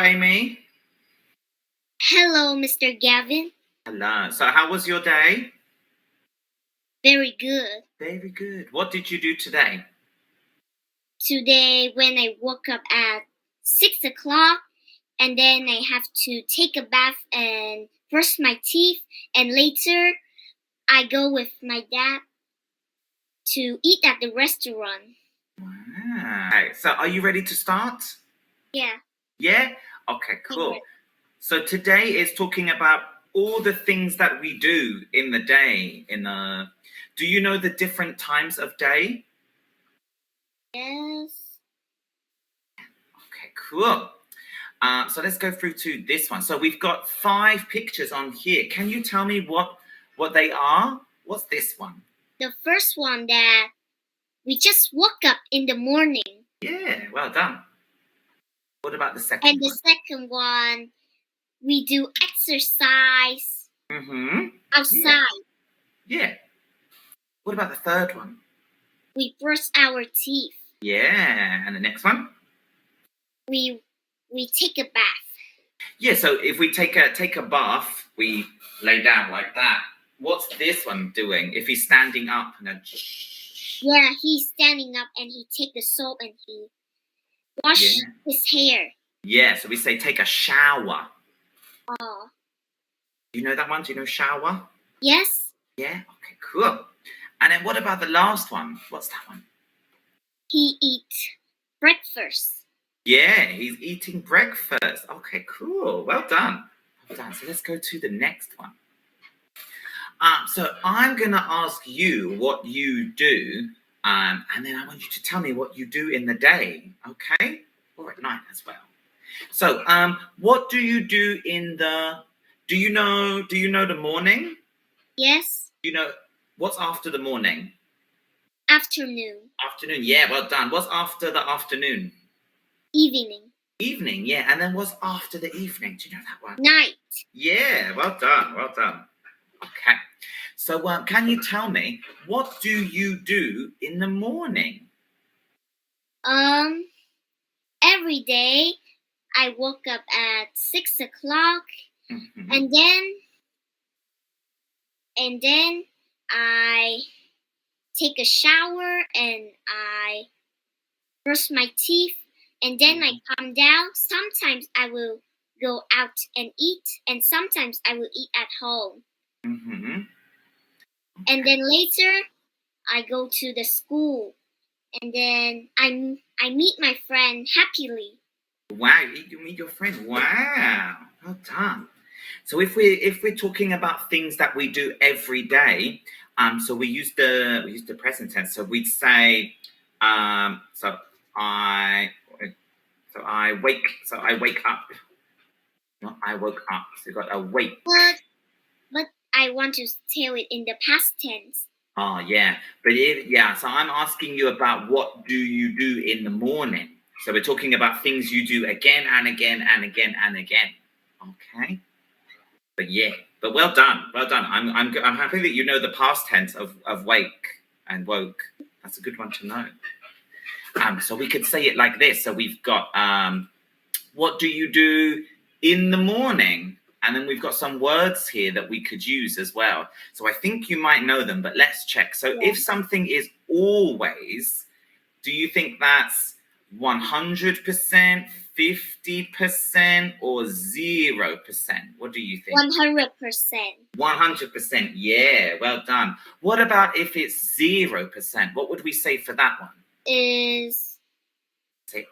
Amy. Hello, Mr. Gavin. Hello. So how was your day? Very good. Very good. What did you do today? Today, when I woke up at 6 o'clock, and then I have to take a bath and brush my teeth, and later I go with my dad to eat at the restaurant. Wow. Okay, so are you ready to start? Yeah. Yeah? Okay, cool. So today is talking about all the things that we do in the day. Do you know the different times of day? Yes. Okay, cool. So let's go through to this one. So we've got 5 pictures on here. Can you tell me what they are? What's this one? The first one that we just woke up in the morning. Yeah, well done. What about the second one? And the second one, we do exercise outside. Yeah. What about the third one? We brush our teeth. Yeah. And the next one? We take a bath. Yeah, so if we take a bath, we lay down like that. What's this one doing? If he's standing up and then... Yeah, he's standing up and he take the soap and he wash his hair. Yeah, so we say take a shower. Oh. Do you know that one? Do you know shower? Yes. Yeah? Okay, cool. And then what about the last one? What's that one? He eats breakfast. Yeah, he's eating breakfast. Okay, cool. Well done. Well done. So let's go to the next one. So I'm going to ask you what you do, and then I want you to tell me what you do in the day, okay? Or at night as well. So, what do you do in the... Do you know the morning? Yes. Do you know what's after the morning? Afternoon. Afternoon, yeah, well done. What's after the afternoon? Evening. Evening, yeah, and then what's after the evening? Do you know that one? Night. Yeah, well done, well done. Okay, so can you tell me, what do you do in the morning? Every day I woke up at 6 o'clock, and then I take a shower and I brush my teeth, and then I come down. Sometimes I will go out and eat, and sometimes I will eat at home. And then later I go to the school, and then I meet my friend happily. Wow, you meet your friend. Wow, well done. So if we're talking about things that we do every day, so we use the present tense. So we'd say, so I wake up. No, I woke up. So you got awake. But I want to tell it in the past tense. Oh yeah, so I'm asking you about what do you do in the morning. So we're talking about things you do again and again and again and again. Okay. But well done. I'm happy that you know the past tense of wake and woke. That's a good one to know. So we could say it like this. So we've got what do you do in the morning? And then we've got some words here that we could use as well. So I think you might know them, but let's check. So if something is always, do you think that's 100%, 50%, or 0%? What do you think? 100%. 100%, yeah, well done. What about if it's 0%? What would we say for that one? Say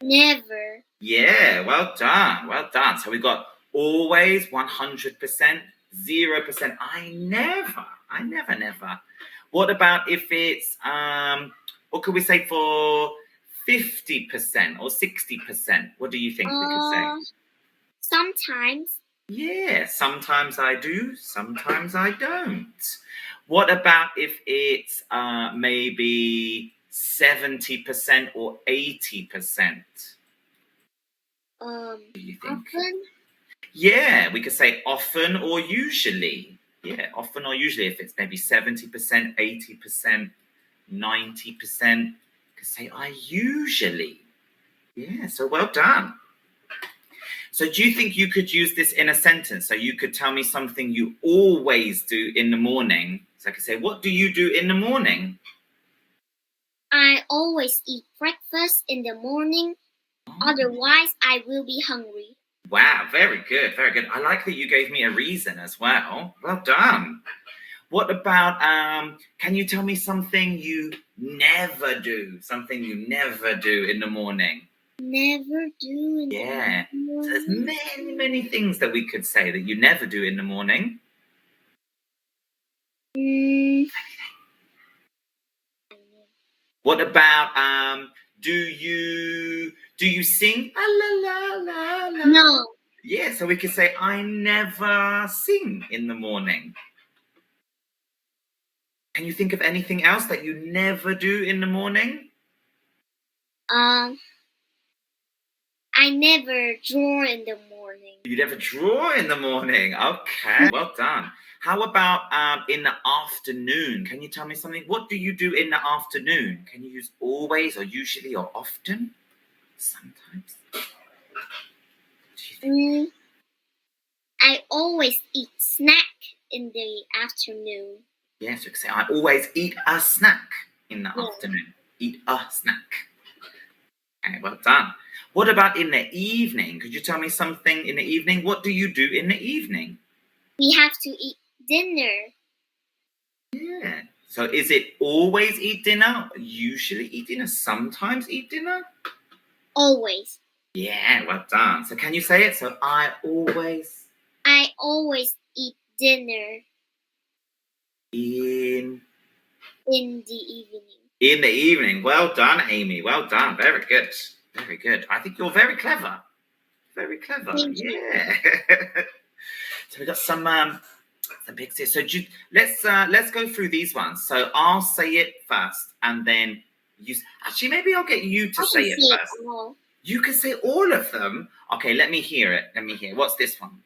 never. Yeah, well done, well done. So we've got always, 100%, 0%. I never. What about if it's what could we say for 50% or 60%? What do you think we could say? Sometimes. Yeah, sometimes I do, sometimes I don't. What about if it's maybe 70% or 80%? Do you think? Often? Yeah, we could say often or usually. Yeah, often or usually. If it's maybe 70%, 80%, 90%, you could say I usually. Yeah, so well done. So do you think you could use this in a sentence? So you could tell me something you always do in the morning. So I could say, what do you do in the morning? I always eat breakfast in the morning, Oh, otherwise I will be hungry. wow, very good, very good. I like that you gave me a reason as well. Well done. What about can you tell me something you never do? Something you never do in the morning? Never do in Yeah. the So there's morning. many, many things that we could say that you never do in the morning. Mm, What about do you sing? Ah, la la la la. no. Yeah, so we could say I never sing in the morning. Can you think of anything else that you never do in the morning? Um, I never draw in the morning. You never draw in the morning. Okay, well done. How about in the afternoon? Can you tell me something? What do you do in the afternoon? Can you use always or usually or often? Sometimes. What do you think? Mm, I always eat snack in the afternoon. Yes, you can say I always eat a snack in the Yeah. afternoon. Eat a snack. Okay, well done. What about in the evening? Could you tell me something in the evening? What do you do in the evening? We have to eat dinner. Yeah. So is it always eat dinner? Usually eat dinner? Sometimes eat dinner? Always. Yeah, well done. So can you say it? So I always eat dinner in in the evening. in the evening. Well done, Amy. Well done. Very good. Very good. I think you're very clever. Very clever. Thank you. Yeah. So we got some big here. So let's go through these ones. So I'll say it first, and then you. Actually, maybe I'll get you to I say can it see it first. all. You can say all of them. Okay, let me hear it. Let me hear. What's this one?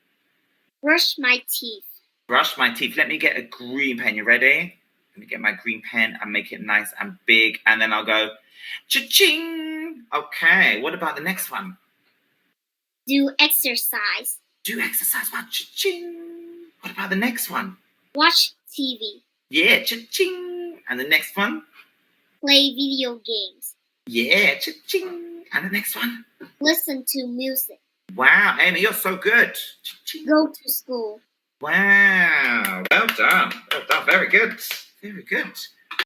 Brush my teeth. Brush my teeth. Let me get a green pen. You ready? Let me get my green pen and make it nice and big, and then I'll go cha-ching. Okay. What about the next one? Do exercise. Do exercise. What? Cha-ching. What about the next one? Watch TV. Yeah, cha-ching. And the next one? Play video games. Yeah, cha-ching. And the next one? Listen to music. Wow, Amy, you're so good. Cha-ching. Go to school. Wow, well done. Well done. Very good. Very good.